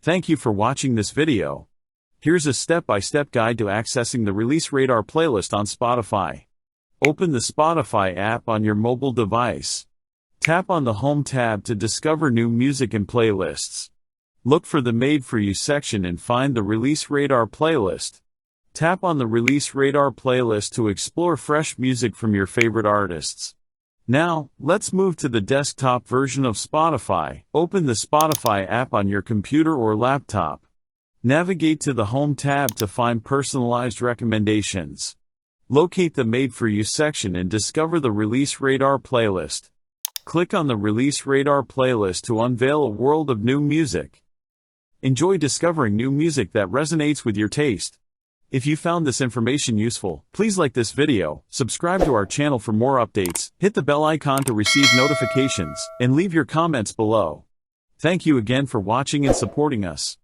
Thank you for watching this video. Here's a step-by-step guide to accessing the Release Radar playlist on Spotify. Open the Spotify app on your mobile device. Tap on the Home tab to discover new music and playlists. Look for the Made For You section and find the Release Radar playlist. Tap on the Release Radar playlist to explore fresh music from your favorite artists. Now, let's move to the desktop version of Spotify. Open the Spotify app on your computer or laptop. Navigate to the Home tab to find personalized recommendations. Locate the Made For You section and discover the Release Radar playlist. Click on the Release Radar playlist to unveil a world of new music. Enjoy discovering new music that resonates with your taste. If you found this information useful, please like this video, subscribe to our channel for more updates, hit the bell icon to receive notifications, and leave your comments below. Thank you again for watching and supporting us.